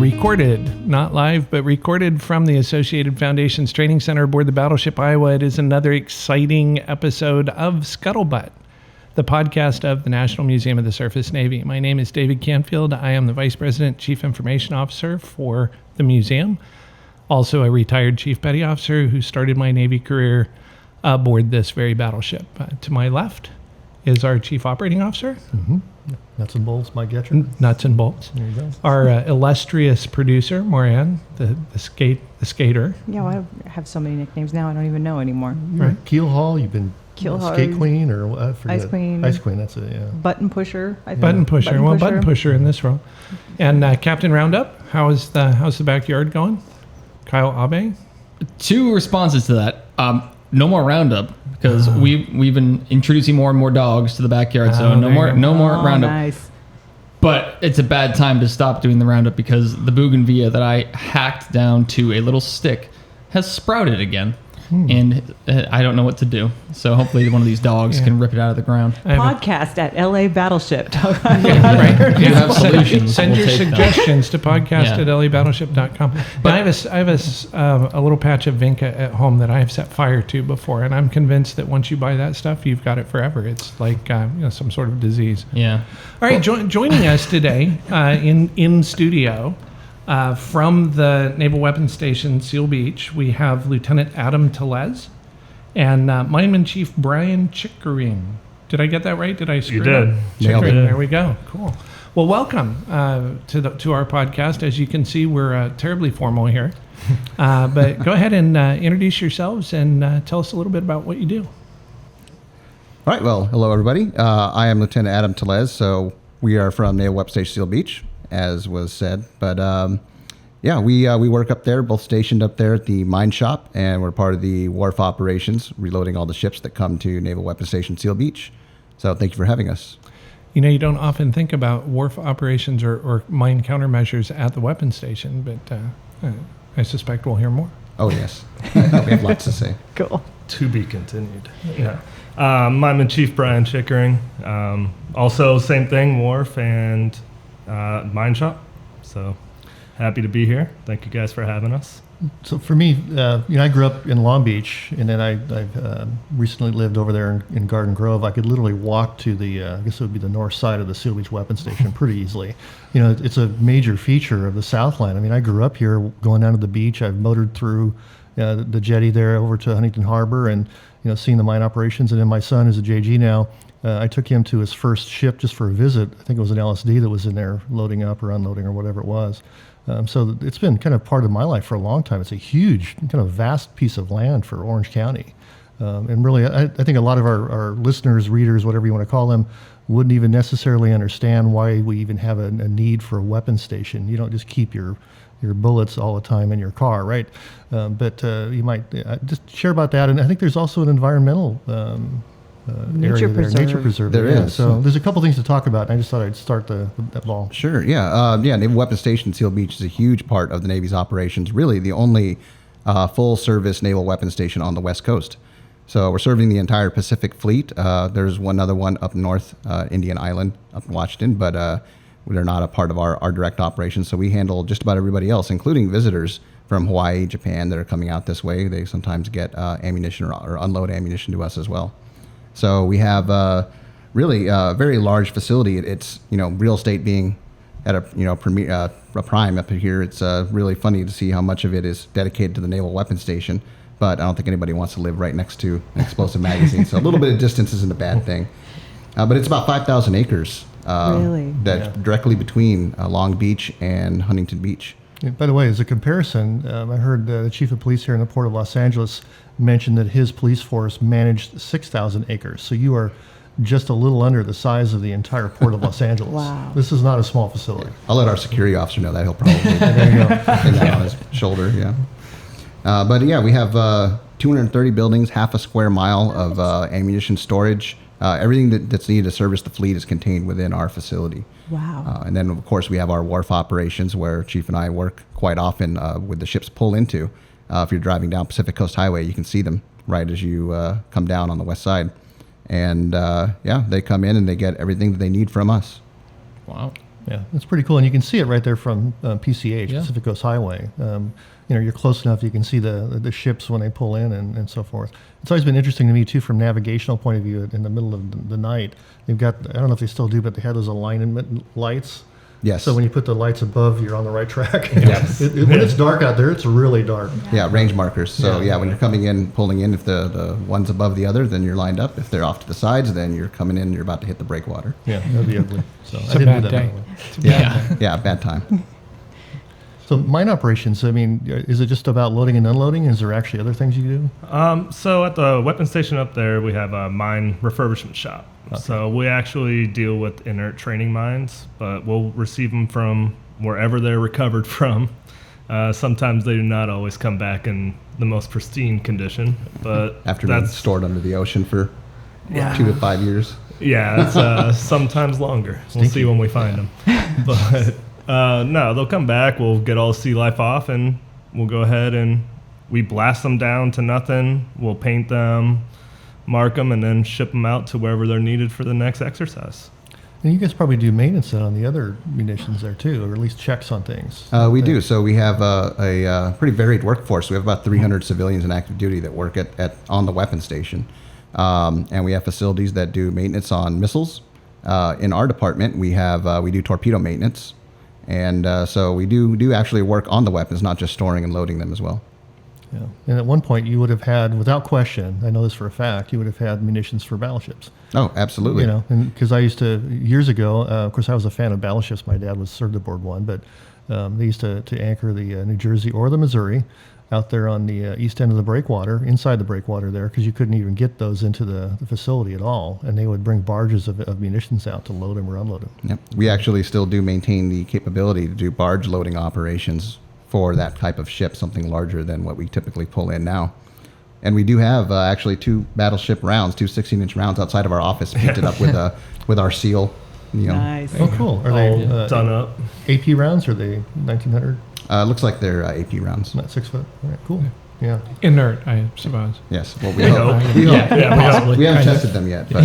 recorded, not live, but recorded from the Associated Foundation's Training Center aboard the Battleship Iowa. It is another exciting episode of Scuttlebutt, the podcast of the National Museum of the Surface Navy. My name is David Canfield. I am the Vice President, Chief Information Officer for the museum. Also a retired Chief Petty Officer who started my Navy career aboard this very battleship. To my left is our Chief Operating Officer. Mm-hmm. Nuts and bolts, Mike Getcher. Nuts and bolts. There you go. Our illustrious producer, Moran, the skater. Yeah, well, I have so many nicknames now I don't even know anymore. Right. Keel Haul, you've been Skate Queen or I forget. Ice Queen. Ice Queen, that's it, yeah. Button Pusher. Button pusher in this role. And Captain Roundup, how's the backyard going? Kyle Abe? Two responses to that. No more Roundup because we've been introducing more and more dogs to the backyard, so no more Roundup. Nice. But it's a bad time to stop doing the Roundup because the bougainvillea that I hacked down to a little stick has sprouted again. And I don't know what to do. So hopefully one of these dogs can rip it out of the ground. Podcast at LA Battleship. Right. You have solutions. Send We'll your take them. suggestions to podcast@labattleship.com. But I have a little patch of Vinca at home that I have set fire to before, and I'm convinced that once you buy that stuff, you've got it forever. It's like some sort of disease. Yeah. All right, joining us today in studio. From the Naval Weapons Station, Seal Beach, we have Lieutenant Adam Tellez and Mineman Chief Brian Chickering. Did I get that right? Did I screw it up? You did. Chickering, there we go. Cool. Well, welcome to our podcast. As you can see, we're terribly formal here. But go ahead and introduce yourselves and tell us a little bit about what you do. All right. Well, hello, everybody. I am Lieutenant Adam Tellez. So we are from Naval Weapons Station, Seal Beach, as was said. But we work up there, both stationed up there at the mine shop, and we're part of the wharf operations, reloading all the ships that come to Naval Weapons Station Seal Beach. So thank you for having us. You don't often think about wharf operations or mine countermeasures at the weapons station, but I suspect we'll hear more. Oh, yes. We have lots to say. Cool. To be continued. Yeah. Mineman Chief Brian Chickering. Also, same thing, wharf and mine shop. So happy to be here. Thank you guys for having us. So for me, I grew up in Long Beach, and then I've recently lived over there in Garden Grove. I could literally walk to the, I guess it would be the north side of the Seal Beach Weapons Station pretty easily. It's a major feature of the Southland. I mean, I grew up here going down to the beach. I've motored through the jetty there over to Huntington Harbor and, seeing the mine operations. And then my son is a JG now. I took him to his first ship just for a visit. I think it was an LSD that was in there loading up or unloading or whatever it was. So it's been kind of part of my life for a long time. It's a huge, kind of vast piece of land for Orange County. And really, I think a lot of our listeners, readers, whatever you want to call them, wouldn't even necessarily understand why we even have a need for a weapons station. You don't just keep your bullets all the time in your car, right? But you might just share about that. And I think there's also an environmental Nature There preserve. is. Yeah, so there's a couple things to talk about, and I just thought I'd start that ball. Sure, yeah. Naval Weapons Station Seal Beach is a huge part of the Navy's operations, really the only full-service naval weapons station on the West Coast. So we're serving the entire Pacific Fleet. There's one other one up north, Indian Island, up in Washington, but they're not a part of our direct operations. So we handle just about everybody else, including visitors from Hawaii, Japan that are coming out this way. They sometimes get ammunition or unload ammunition to us as well. So we have really a very large facility. It's real estate being at a prime up here. It's really funny to see how much of it is dedicated to the Naval Weapons Station. But I don't think anybody wants to live right next to an explosive magazine. So a little bit of distance isn't a bad thing. But it's about 5,000 acres. Really? That's directly between Long Beach and Huntington Beach. Yeah, by the way, as a comparison, I heard the chief of police here in the Port of Los Angeles mention that his police force managed 6,000 acres. So you are just a little under the size of the entire Port of Los Angeles. Wow. This is not a small facility. I'll let our security officer know that. He'll probably There you go. pin that on his shoulder, yeah. We have 230 buildings, half a square mile of ammunition storage. Everything that's needed to service the fleet is contained within our facility. Wow. And then, of course, we have our wharf operations where Chief and I work quite often with the ships pull into. If you're driving down Pacific Coast Highway, you can see them right as you come down on the west side. And, they come in and they get everything that they need from us. Wow. Yeah, it's pretty cool, and you can see it right there from PCH, Yeah. Pacific Coast Highway. You're close enough you can see the ships when they pull in and so forth. It's always been interesting to me too, from navigational point of view. In the middle of the night, they've got, I don't know if they still do, but they had those alignment lights. Yes. So when you put the lights above, you're on the right track. Yes. When it's dark out there, it's really dark. Yeah, range markers. So Yeah. when you're coming in, pulling in, if the one's above the other, then you're lined up. If they're off to the sides, then you're coming in, you're about to hit the breakwater. Yeah, that'd be ugly. So It's a bad day. by the way. It's a bad day. Yeah, bad time. So mine operations, I mean, is it just about loading and unloading? Is there actually other things you do? So at the weapon station up there, we have a mine refurbishment shop. So we actually deal with inert training mines, but we'll receive them from wherever they're recovered from. Sometimes they do not always come back in the most pristine condition, but After being stored under the ocean for 2 to 5 years. Yeah, it's sometimes longer. We'll see when we find them. But no, they'll come back. We'll get all the sea life off, and we'll go ahead and we blast them down to nothing. We'll paint them, mark them, and then ship them out to wherever they're needed for the next exercise. And you guys probably do maintenance then on the other munitions there too, or at least checks on things. We do. So we have a pretty varied workforce. We have about 300 civilians in active duty that work on the weapon station. And we have facilities that do maintenance on missiles. In our department, we do torpedo maintenance. And so we do actually work on the weapons, not just storing and loading them as well. Yeah. And at one point, you would have had, without question, I know this for a fact, you would have had munitions for battleships. Oh, absolutely. And because I used to, years ago, of course, I was a fan of battleships. My dad was served aboard one, but they used to anchor the New Jersey or the Missouri out there on the east end of the breakwater, inside the breakwater there, because you couldn't even get those into the facility at all. And they would bring barges of munitions out to load them or unload them. Yep. We actually still do maintain the capability to do barge loading operations for that type of ship, something larger than what we typically pull in now. And we do have actually 2 battleship rounds, 2 16-inch rounds outside of our office, painted up with our seal. Nice. Oh, cool. Are All they done up. AP rounds? Or are they 1900? Looks like they're AP rounds. Not 6 foot. All right, cool. Yeah. Inert, I suppose. Yes. Well, we hope. We hope. possibly. We haven't tested them yet, but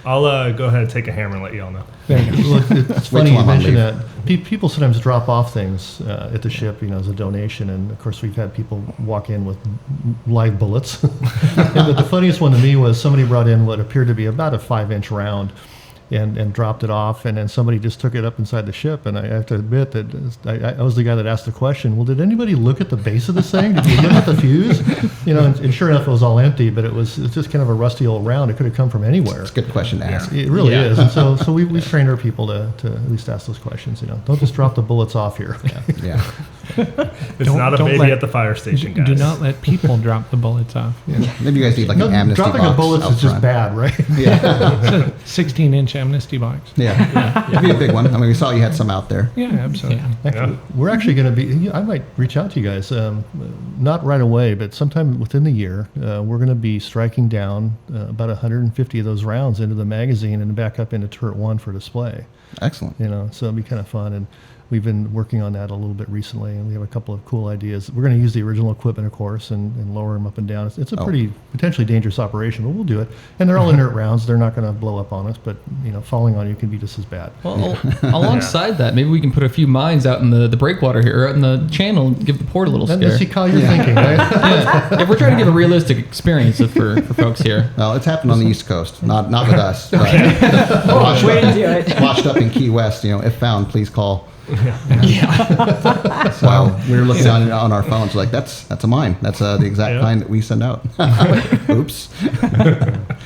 I'll go ahead and take a hammer and let y'all know. There you go. Well, it's Wait funny till you I'm on mention leave. that. People sometimes drop off things at the ship, as a donation, and of course we've had people walk in with live bullets. But the funniest one to me was somebody brought in what appeared to be about a 5-inch round, and dropped it off, and then somebody just took it up inside the ship. And I have to admit that I was the guy that asked the question, well, did anybody look at the base of this thing? Did you get at the fuse? And sure enough, it was all empty, but it's just kind of a rusty old round. It could have come from anywhere. it's a good question to ask. It really Yeah. is. And so we've trained our people to at least ask those questions. Don't just drop the bullets off here. Yeah. It's Don't- not a don't baby let- at the fire station, guys. Do not let people drop the bullets off. Maybe you guys need like No, an amnesty dropping box of bullets out is just front. bad, right? Yeah. It's a 16-inch amnesty box. Yeah. It'd be a big one. I mean, we saw you had some out there. Yeah, absolutely. Actually, we're actually going to be. I might reach out to you guys, not right away, but sometime within the year. We're going to be striking down about 150 of those rounds into the magazine and back up into turret 1 for display. Excellent. So it'll be kind of fun. And we've been working on that a little bit recently, and we have a couple of cool ideas. We're going to use the original equipment, of course, and lower them up and down. It's a pretty potentially dangerous operation, but we'll do it. And they're all inert rounds. They're not going to blow up on us, but falling on you can be just as bad. Well, alongside that, maybe we can put a few mines out in the breakwater here, out in the channel, and give the port a little Then scare. see how you're thinking, right? Yeah, if we're trying to give a realistic experience for folks here. Well, it's happened on the East Coast, not with us. But Way to do it. washed up in Key West. If found, please call. Yeah. So we were looking on our phones, like that's a mine. That's the exact kind that we send out. Oops.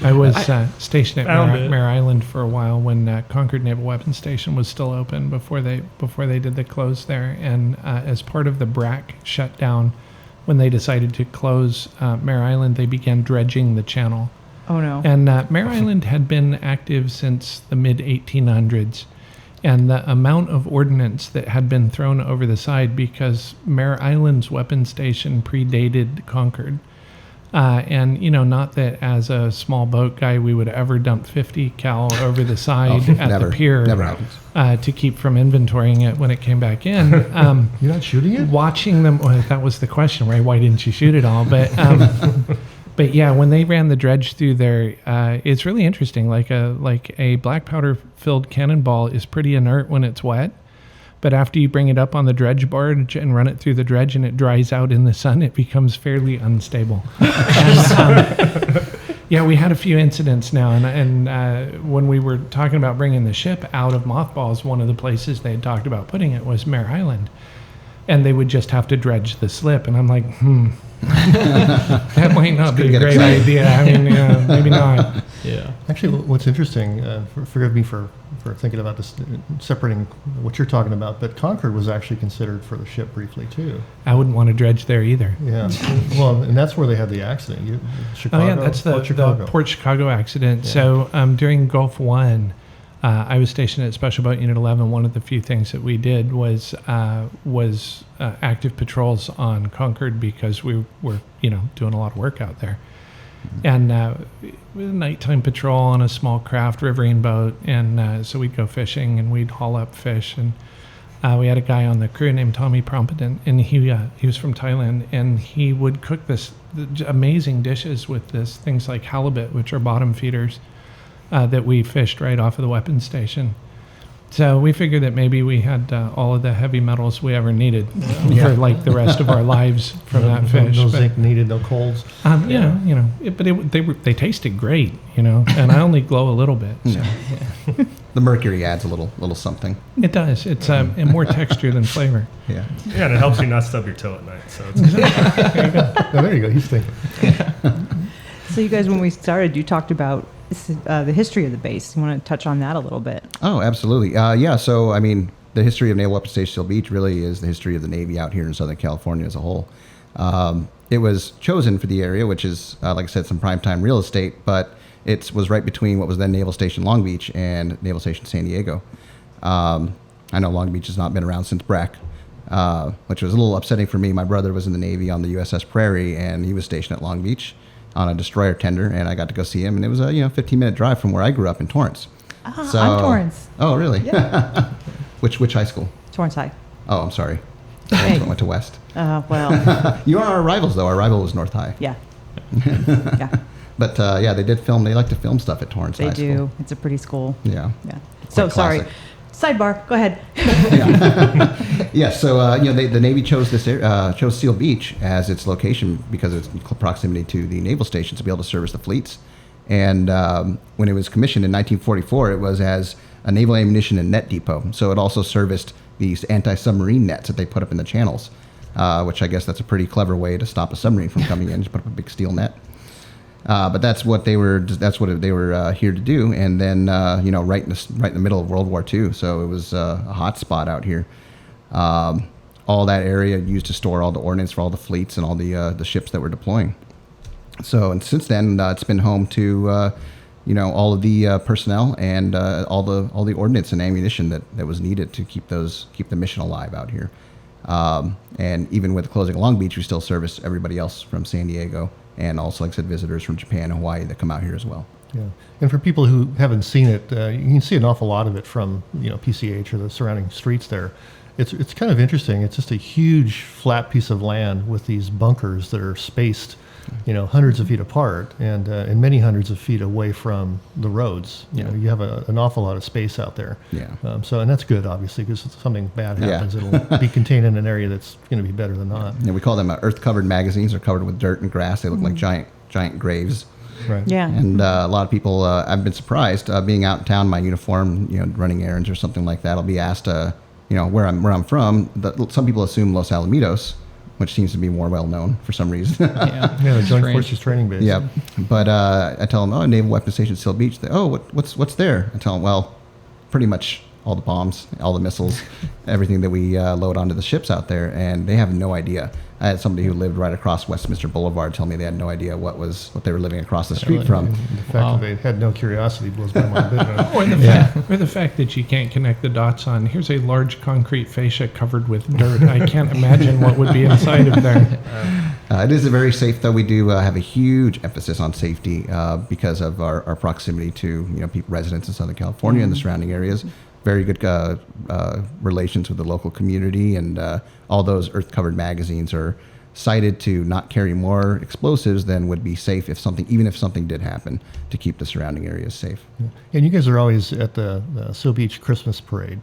I was stationed at found it. Mare Island for a while when Concord Naval Weapons Station was still open before they did the close there. And as part of the BRAC shutdown, when they decided to close Mare Island, they began dredging the channel. Oh, no. And Mare Island had been active since the mid-1800s. And the amount of ordnance that had been thrown over the side, because Mare Island's weapon station predated Concord. And, not that as a small boat guy we would ever dump 50 cal over the side at never. the pier Never happens. to keep from inventorying it when it came back in. You're not shooting it? Watching them, well, that was the question, right? Why didn't you shoot it all? But But yeah, when they ran the dredge through there, it's really interesting. Like a black powder filled cannonball is pretty inert when it's wet, but after you bring it up on the dredge barge and run it through the dredge and it dries out in the sun, it becomes fairly unstable. Yeah, we had a few incidents now, and when we were talking about bringing the ship out of mothballs, one of the places they had talked about putting it was Mare Island, and they would just have to dredge the slip, and I'm like, that might not be a great idea. I mean, maybe not. Yeah. Actually, what's interesting, forgive me for thinking about this, separating what you're talking about, but Concord was actually considered for the ship briefly too. I wouldn't want to dredge there either. Yeah. Well, and that's where they had the accident. Chicago, Oh yeah, that's the Port Chicago accident. Yeah. So during Gulf One, I was stationed at Special Boat Unit 11. One of the few things that we did was active patrols on Concord because we were doing a lot of work out there. And it was a nighttime patrol on a small craft riverine boat, and so we'd go fishing and we'd haul up fish. And we had a guy on the crew named Tommy Prompident, and he was from Thailand, and he would cook this amazing dishes with things like halibut, which are bottom feeders that we fished right off of the weapons station. So we figured that maybe we had all of the heavy metals we ever needed for like the rest of our lives from that fish. No zinc needed, no colds. But they tasted great, and I only glow a little bit. So. Yeah. The mercury adds a little something. It does. It's more texture than flavor. Yeah. Yeah, and it helps you not stub your toe at night. So it's There you go. Oh, there you go. He's thinking. So you guys, when we started, you talked about the history of the base. You want to touch on that a little bit? Oh, absolutely. Yeah. So, I mean, the history of Naval Weapons Station Seal Beach really is the history of the Navy out here in Southern California as a whole. It was chosen for the area, which is, like I said, some primetime real estate, but it was right between what was then Naval Station Long Beach and Naval Station San Diego. I know Long Beach has not been around since BRAC, which was a little upsetting for me. My brother was in the Navy on the USS Prairie, and he was stationed at Long Beach on a destroyer tender, and I got to go see him, and it was a 15-minute drive from where I grew up in Torrance. I'm Torrance. Oh, really? Yeah. Which high school? Torrance High. Oh, I'm sorry. Hey. I went to West. Well. You are our rivals, though. Our rival was North High. Yeah. Yeah. But they did film. They like to film stuff at Torrance High School. They do. It's a pretty school. Yeah. Yeah. So sorry. Classic. Sidebar. Go ahead. Yeah. So the Navy chose chose Seal Beach as its location because of its proximity to the naval station to be able to service the fleets. And when it was commissioned in 1944, it was as a naval ammunition and net depot. So it also serviced these anti-submarine nets that they put up in the channels, which I guess that's a pretty clever way to stop a submarine from coming in. Just put up a big steel net. But that's what they were. That's what they were here to do. And then, right in the middle of World War II, so it was a hot spot out here. All that area used to store all the ordnance for all the fleets and all the ships that were deploying. So, and since then, it's been home to all of the personnel and all the ordnance and ammunition that was needed to keep the mission alive out here. And even with the closing of Long Beach, we still service everybody else from San Diego. And also, like I said, visitors from Japan and Hawaii that come out here as well. Yeah, and for people who haven't seen it, you can see an awful lot of it from PCH or the surrounding streets there. It's kind of interesting. It's just a huge flat piece of land with these bunkers that are spaced, hundreds of feet apart and many hundreds of feet away from the roads. You have an awful lot of space out there. Yeah. And that's good, obviously, because if something bad happens, it'll be contained in an area that's going to be better than not. Yeah, we call them earth-covered magazines. They're covered with dirt and grass. They look like giant graves. Right. Yeah. And a lot of people, I've been surprised being out in town in my uniform, running errands or something like that. I'll be asked, where I'm from. Some people assume Los Alamitos, which seems to be more well known for some reason. Yeah, the Joint Forces Training Base. Yeah, but I tell them, Naval Weapons Station Seal Beach. What's there? I tell them, well, pretty much all the bombs, all the missiles, everything that we load onto the ships out there, and they have no idea. I had somebody who lived right across Westminster Boulevard tell me they had no idea what they were living across the street from. The fact that they had no curiosity blows my mind. Or the fact that you can't connect the dots on, here's a large concrete fascia covered with dirt. I can't imagine what would be inside of there. It is very safe, though. We do have a huge emphasis on safety because of our proximity to residents in Southern California and the surrounding areas. Very good relations with the local community, and all those earth-covered magazines are cited to not carry more explosives than would be safe even if something did happen, to keep the surrounding areas safe. And you guys are always at the Seal Beach Christmas Parade.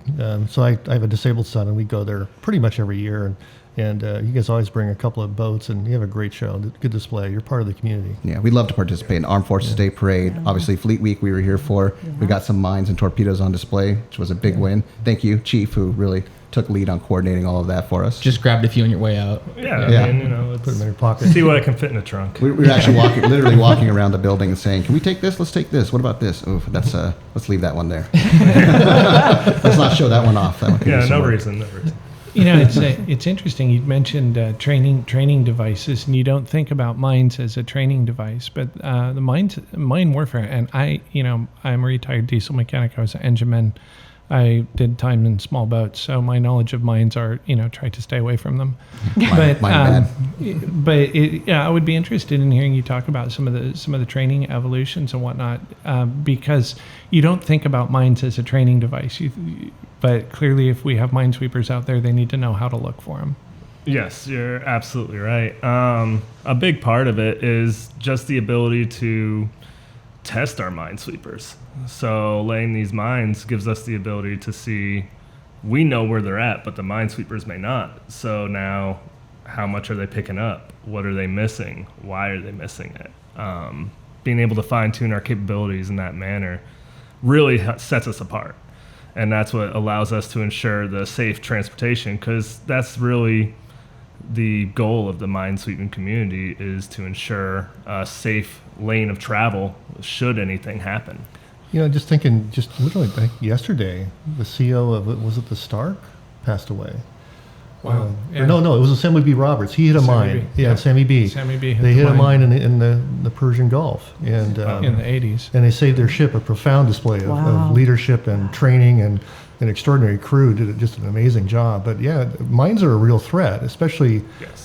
So I have a disabled son, and we go there pretty much every year. And you guys always bring a couple of boats, and you have a great show, good display. You're part of the community. Yeah, we'd love to participate in Armed Forces Day Parade. Obviously, Fleet Week we were here for. We got some mines and torpedoes on display, which was a big win. Thank you, Chief, who really took lead on coordinating all of that for us. Just grabbed a few on your way out. Yeah, I mean, Put them in your pocket. see what I can fit in a trunk. We were actually literally walking around the building and saying, "Can we take this? Let's take this. What about this? Oh, that's let's leave that one there. Let's not show that one off. That one could use some No work." reason. It's interesting. You mentioned training devices, and you don't think about mines as a training device, but the mine warfare. And I'm a retired diesel mechanic. I was an engineman. I did time in small boats, so my knowledge of mines are, try to stay away from them. Mine bad. I would be interested in hearing you talk about some of the training evolutions and whatnot, because you don't think about mines as a training device. But clearly, if we have minesweepers out there, they need to know how to look for them. Yes, you're absolutely right. A big part of it is just the ability to test our minesweepers. So laying these mines gives us the ability to see, we know where they're at, but the minesweepers may not. So now, how much are they picking up? What are they missing? Why are they missing it? Being able to fine-tune our capabilities in that manner really sets us apart. And that's what allows us to ensure the safe transportation, because that's really the goal of the minesweeping community, is to ensure a safe lane of travel should anything happen. Just thinking, just literally like yesterday, the CO of was it the Stark passed away. Wow. Or no, it was a Sammy B. Roberts. He hit a mine. B. Yeah, Sammy B. Sammy B. They hit a mine in the Persian Gulf, and in the 80s. and they saved their ship. A profound display of leadership and training, and an extraordinary crew did just an amazing job. But yeah, mines are a real threat, especially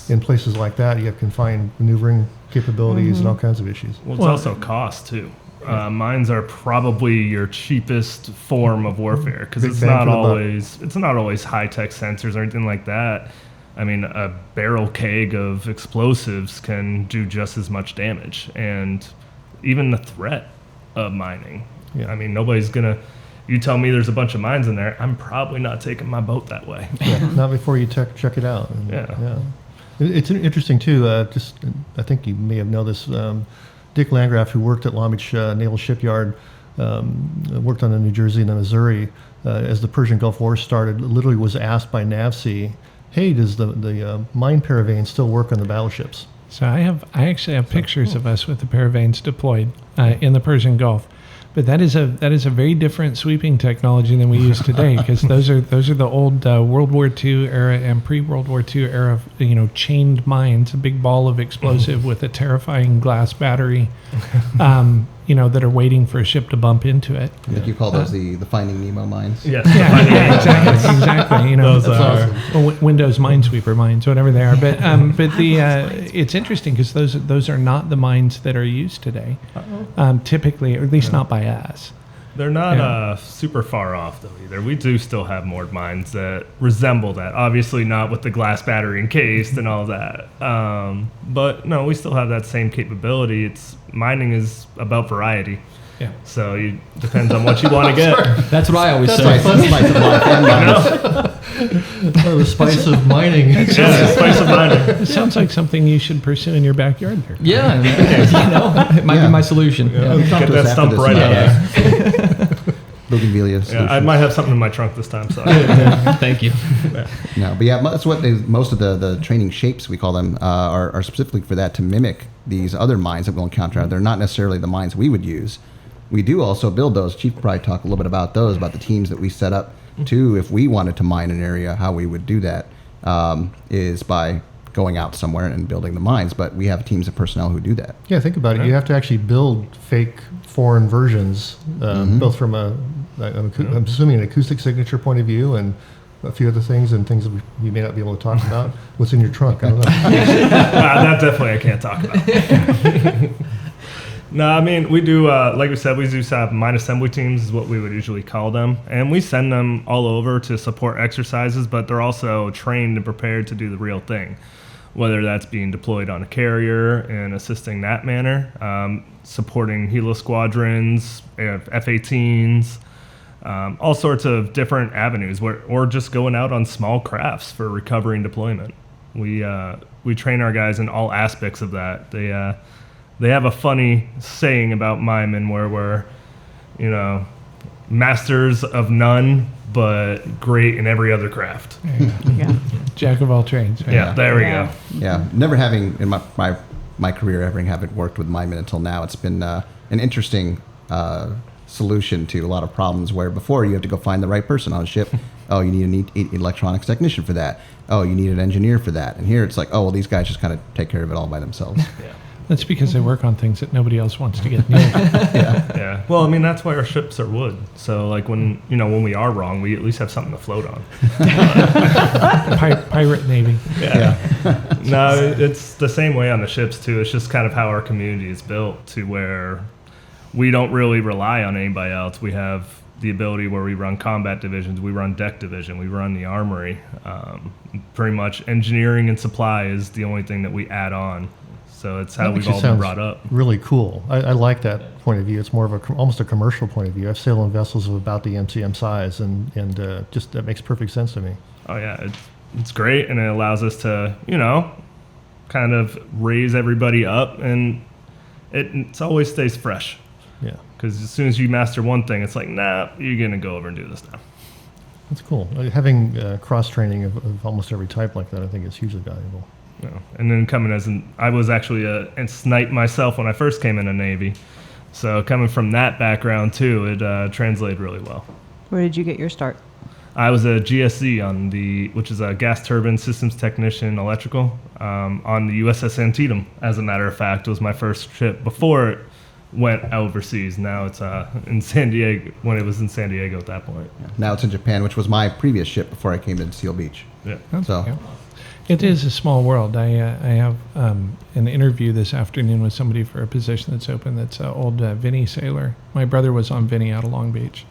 in places like that. You have confined maneuvering capabilities and all kinds of issues. Well, it's also cost too. Mines are probably your cheapest form of warfare, because it's not always high-tech sensors or anything like that. I mean, a barrel keg of explosives can do just as much damage, and even the threat of mining. I mean, nobody's gonna. You tell me there's a bunch of mines in there, I'm probably not taking my boat that way. Not before you check it out. It's interesting too. I think you may have known this. Dick Landgraf, who worked at Long Beach Naval Shipyard, worked on the New Jersey and the Missouri as the Persian Gulf War started, literally was asked by NAVSEA, hey, does the mine paravane still work on the battleships? So I actually have pictures of us with the paravanes deployed in the Persian Gulf. But that is a very different sweeping technology than we use today, because those are the old World War II era and pre-World War II era, chained mines, a big ball of explosive with a terrifying glass battery, that are waiting for a ship to bump into it. I think you call those the Finding Nemo mines. Yes. Yeah, exactly. Those are Windows Minesweeper mines, whatever they are. But it's interesting because those are not the mines that are used today, typically, or at least not by us. They're not super far off, though, either. We do still have moored mines that resemble that. Obviously not with the glass battery encased and all that. But, no, we still have that same capability. Mining is about variety. Yeah. So it depends on what you want to get. That's what I always say. The spice of mining. The spice of mining. It sounds like something you should pursue in your backyard there. Yeah, it might be my solution. Get that stump right out there. Bougainvillea solution. I might have something in my trunk this time. So Thank you. No, but that's what most of the training shapes, we call them, are specifically for that, to mimic these other mines that we'll encounter. They're not necessarily the mines we would use. We do also build those. Chief will probably talk a little bit about those, about the teams that we set up too. If we wanted to mine an area, how we would do that is by going out somewhere and building the mines. But we have teams of personnel who do that. Yeah, think about it. You have to actually build fake foreign versions, both from I'm assuming an acoustic signature point of view, and a few other things and things that we may not be able to talk about. What's in your trunk? I don't know. That definitely I can't talk about. No, I mean, we do, like we said, we do have mine assembly teams is what we would usually call them. And we send them all over to support exercises, but they're also trained and prepared to do the real thing. whether that's being deployed on a carrier and assisting that manner, supporting helo squadrons, F-18s, all sorts of different avenues, or just going out on small crafts for recovery and deployment. We train our guys in all aspects of that. They have a funny saying about Mineman where we're, masters of none, but great in every other craft. Yeah. Jack of all trades. Right? Yeah, there we Yeah. go. Yeah, never having in my career haven't worked with Mineman until now. It's been an interesting solution to a lot of problems where before you have to go find the right person on a ship. Oh, you need an electronics technician for that. Oh, you need an engineer for that. And here it's like, oh, well, these guys just kind of take care of it all by themselves. Yeah. That's because they work on things that nobody else wants to get near. Yeah. Well, I mean, that's why our ships are wood. So, like, when we are wrong, we at least have something to float on. Pirate Navy. Yeah. No, it's the same way on the ships, too. It's just kind of how our community is built to where we don't really rely on anybody else. We have the ability where we run combat divisions, we run deck division, we run the armory. Pretty much engineering and supply is the only thing that we add on. So it's how we've all been brought up. Really cool. I like that point of view. It's more of almost a commercial point of view. I've sailed on vessels of about the MCM size, and just that makes perfect sense to me. Oh yeah, it's great, and it allows us to kind of raise everybody up, and it always stays fresh. Yeah, because as soon as you master one thing, it's like, nah, you're gonna go over and do this now. that's cool. Having cross training of almost every type like that, I think is hugely valuable. And then coming I was actually a snipe myself when I first came in the Navy. So coming from that background too, it translated really well. Where did you get your start? I was a GSC which is a gas turbine systems technician electrical, on the USS Antietam. As a matter of fact, was my first ship before it went overseas. Now it's in San Diego, when it was in San Diego at that point. Now it's in Japan, which was my previous ship before I came to Seal Beach. Yeah. So. Yeah. It is a small world. I have an interview this afternoon with somebody for a position that's open. That's an old Vinny sailor. My brother was on Vinny out of Long Beach,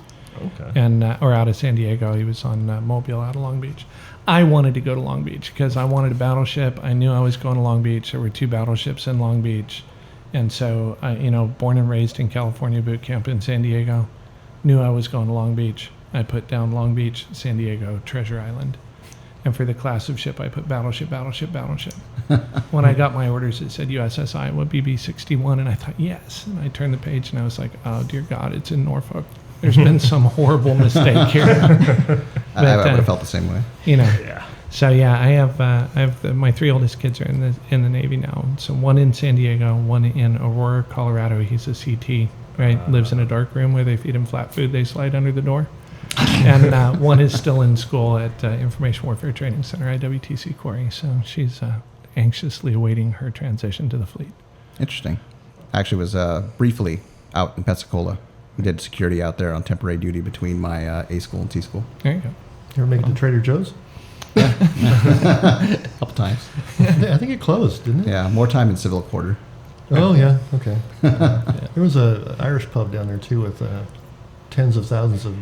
Okay. or out of San Diego. He was on Mobile out of Long Beach. I wanted to go to Long Beach because I wanted a battleship. I knew I was going to Long Beach. There were 2 battleships in Long Beach, and so born and raised in California, boot camp in San Diego, knew I was going to Long Beach. I put down Long Beach, San Diego, Treasure Island. And for the class of ship, I put battleship, battleship, battleship. When I got my orders, it said USS Iowa BB-61, and I thought, yes. And I turned the page, and I was like, oh, dear God, it's in Norfolk. There's been some horrible mistake here. I would have felt the same way. Yeah. So, yeah, I have my 3 oldest kids are in the Navy now. So one in San Diego, one in Aurora, Colorado. He's a CT, right? Lives in a dark room where they feed him flat food. They slide under the door. And one is still in school at Information Warfare Training Center, IWTC Quarry. So she's anxiously awaiting her transition to the fleet. Interesting. I actually was briefly out in Pensacola. We did security out there on temporary duty between my A school and T school. There you go. You ever make it to Trader Joe's? A couple times. I think it closed, didn't it? Yeah, more time in civil quarter. Oh yeah. Okay. There was a Irish pub down there too with tens of thousands of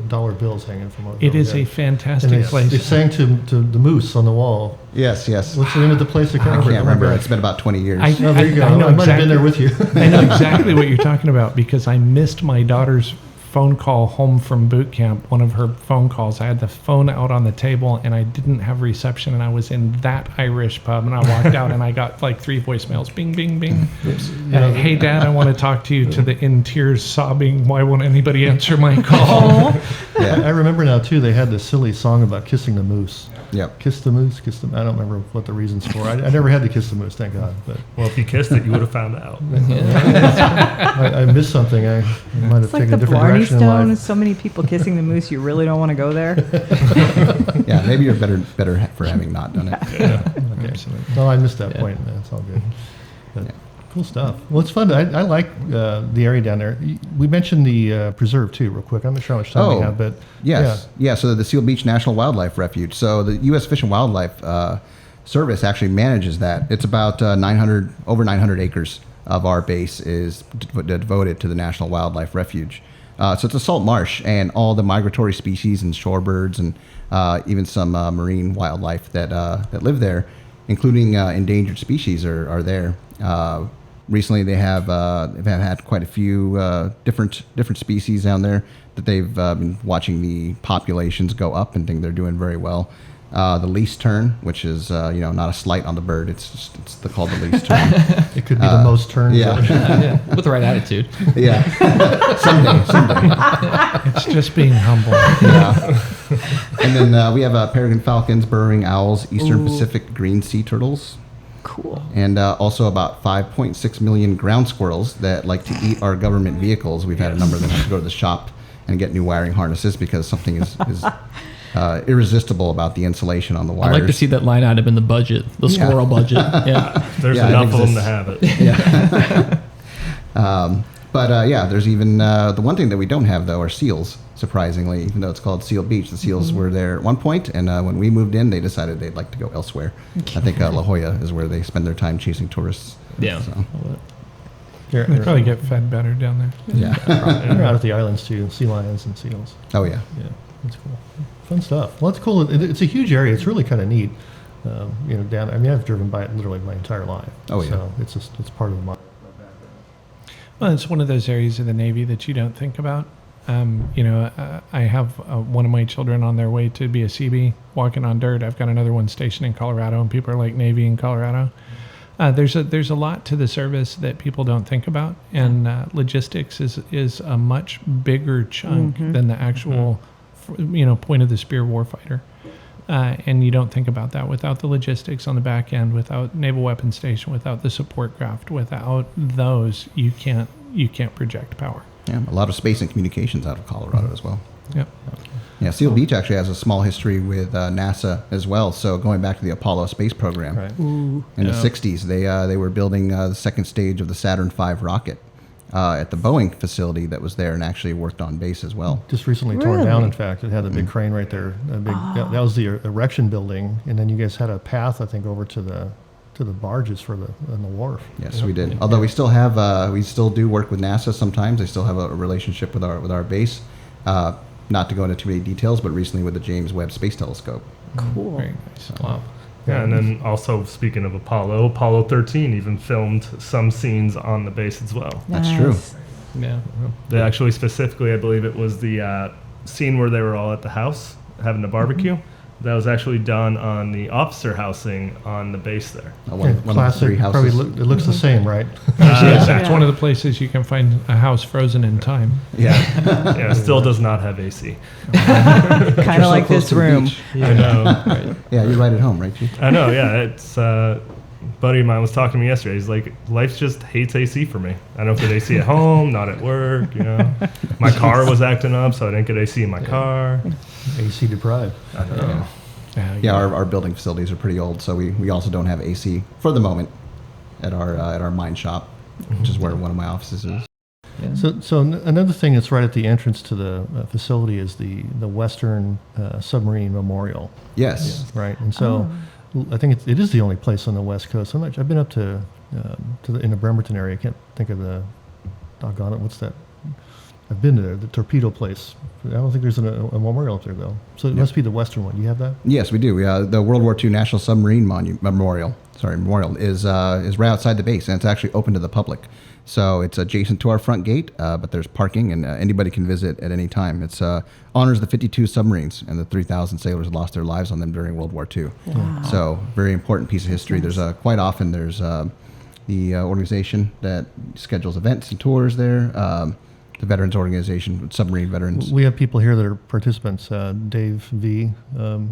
dollar bills hanging from over. It is a fantastic and place. They sang to the moose on the wall. Yes. What's the name of the place? I can't remember. It's been about 20 years. Oh, there you go. I know I might have been there with you. I know exactly what you're talking about because I missed my daughter's phone call home from boot camp. One of her phone calls. I had the phone out on the table and I didn't have reception, and I was in that Irish pub, and I walked out and I got like 3 voicemails. Bing, bing, bing. Hey, Dad, I want to talk to you. To the in tears, sobbing. Why won't anybody answer my call? I remember now too. They had this silly song about kissing the moose. Yep. Kiss the moose, kiss the. I don't remember what the reasons for. I never had to kiss the moose, thank God. But Well, if you kissed it, you would have found out. I missed something. I might have It's like taken the a different Blarney direction in Stone. life. So many people kissing the moose. You really don't want to go there. Yeah, maybe you're better for having not done it. Okay. Absolutely. Well, I missed that point. That's all good. But cool stuff. Well, it's fun. I like the area down there. We mentioned the preserve too, real quick. I'm not sure how much time we have, but Yes. Yeah. So the Seal Beach National Wildlife Refuge. So the U.S. Fish and Wildlife Service actually manages that. It's about over 900 acres of our base is devoted to the National Wildlife Refuge. So it's a salt marsh, and all the migratory species and shorebirds and even some marine wildlife that live there including endangered species are there. Recently, they've had quite a few different species down there that they've been watching the populations go up and think they're doing very well. The least tern, which is not a slight on the bird, it's called the least tern. It could be the most turned. Yeah. With the right attitude. Yeah, someday. It's just being humble. Yeah. And then we have peregrine falcons, burrowing owls, eastern Pacific green sea turtles. Cool. And also about 5.6 million ground squirrels that like to eat our government vehicles. We've had a number of them have to go to the shop and get new wiring harnesses because something is irresistible about the insulation on the wires. I'd like to see that line item in the budget, the squirrel budget. Yeah. There's Yeah, enough it of them to exists. have it. There's even the one thing that we don't have though are seals. Surprisingly, even though it's called Seal Beach, the seals were there at one point, and when we moved in, they decided they'd like to go elsewhere. I think La Jolla is where they spend their time chasing tourists. Yeah. So, They probably get fed better down there. yeah. They're out at the islands too, sea lions and seals. Oh yeah. Yeah, that's cool. Fun stuff. Well, it's cool. It's a huge area. It's really kind of neat. Down. I mean, I've driven by it literally my entire life. Oh, yeah. So it's part of my. Well, it's one of those areas of the Navy that you don't think about. I have one of my children on their way to be a CB walking on dirt. I've got another one stationed in Colorado, and people are like Navy in Colorado. There's a lot to the service that people don't think about, and logistics is a much bigger chunk than the actual, point of the spear warfighter. And you don't think about that without the logistics on the back end, without Naval Weapons Station, without the support craft, without those, you can't project power. Yeah, a lot of space and communications out of Colorado as well. Yep. Yeah, Seal Beach actually has a small history with NASA as well. So going back to the Apollo space program, Right. in the 60s, they were building the second stage of the Saturn V rocket at the Boeing facility that was there and actually worked on base as well. Just recently torn Really? down. In fact, it had a big crane right there. That was the erection building, and then you guys had a path, I think, over to the barges on the wharf. Yes, we did. Although we still have, we still do work with NASA sometimes. They still have a relationship with our base. Not to go into too many details, but recently with the James Webb Space Telescope. Cool. Very nice. Wow. Yeah, and then also speaking of Apollo 13 even filmed some scenes on the base as well. That's true. Yeah. They actually specifically, I believe it was the scene where they were all at the house having a barbecue. That was actually done on the officer housing on the base there. One of the Classic. three Probably houses. it looks the same, right? It's one of the places you can find a house frozen in time. Yeah. Yeah, it still does not have AC. Kind of like close this to the room. beach. I know. Yeah, you're right at home, right, Chief? I know, yeah. It's buddy of mine was talking to me yesterday. He's like, life just hates AC for me. I don't get AC at home, not at work, My car was acting up, so I didn't get AC in my car. AC deprived. I know. Yeah, our building facilities are pretty old, so we also don't have AC for the moment at our mine shop, which is where one of my offices is. So another thing that's right at the entrance to the facility is the Western Submarine Memorial, Yes. right? And so I think it is the only place on the West Coast. I've been up to in the Bremerton area. I can't think of the doggone it. What's that? I've been there, the torpedo place. I don't think there's a memorial up there though. So it must be the Western one. Do you have that? Yes, we do. The World War II National Submarine Memorial is right outside the base, and it's actually open to the public. So it's adjacent to our front gate, but there's parking, and anybody can visit at any time. It's honors the 52 submarines and the 3,000 sailors lost their lives on them during World War II. Wow. So very important piece of history. There's quite often there's the organization that schedules events and tours there. The Veterans Organization, Submarine Veterans. We have people here that are participants. Dave V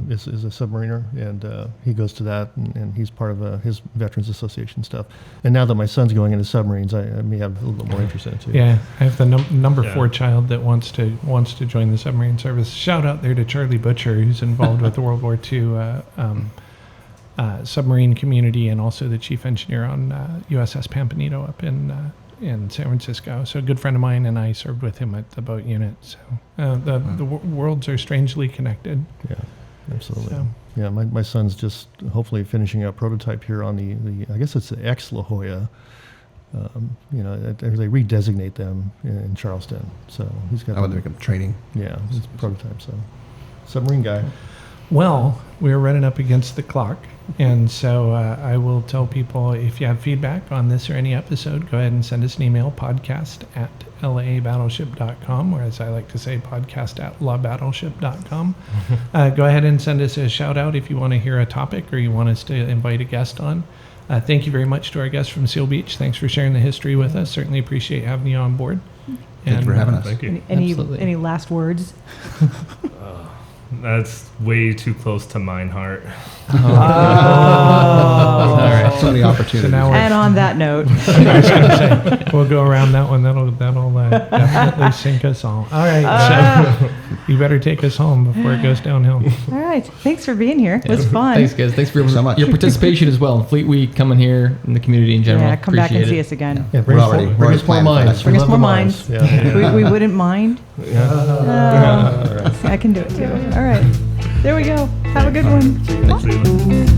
is a submariner, and he goes to that, and he's part of his Veterans Association stuff. And now that my son's going into submarines, I may have a little bit more interest in it too. Yeah, I have the number Yeah. 4 child that wants to join the submarine service. Shout out there to Charlie Butcher, who's involved with the World War II submarine community, and also the chief engineer on USS Pampanito up in San Francisco. So a good friend of mine and I served with him at the boat unit. So the worlds are strangely connected. Yeah, absolutely. So. Yeah, my son's just hopefully finishing a prototype here on the I guess it's the ex La Jolla. They redesignate them in Charleston. So he's got. They become training. Yeah, it's a prototype. So submarine guy. Well, we're running up against the clock. And so I will tell people, if you have feedback on this or any episode, go ahead and send us an email, podcast@labattleship.com, or as I like to say, podcast@labattleship.com. Go ahead and send us a shout out if you want to hear a topic or you want us to invite a guest on. Thank you very much to our guest from Seal Beach. Thanks for sharing the history with us. Certainly appreciate having you on board. Thank you for having us. Thank you. Any last words? That's way too close to mine heart. So many opportunities. So now And on that note, I was going to say, we'll go around that one. That'll definitely sink us all. All right, so you better take us home before it goes downhill. all right. Thanks for being here. It was fun. Thanks, guys. Thanks for Thanks so much. your participation as well. Fleet Week coming here in the community in general. Yeah, come back and Appreciate see it. us again. Yeah, We're already bring us more planning for that. minds. Bring We us love more the minds. Yeah. We wouldn't mind. Yeah. I can do it too. All right. There we go. Have a good one. See you.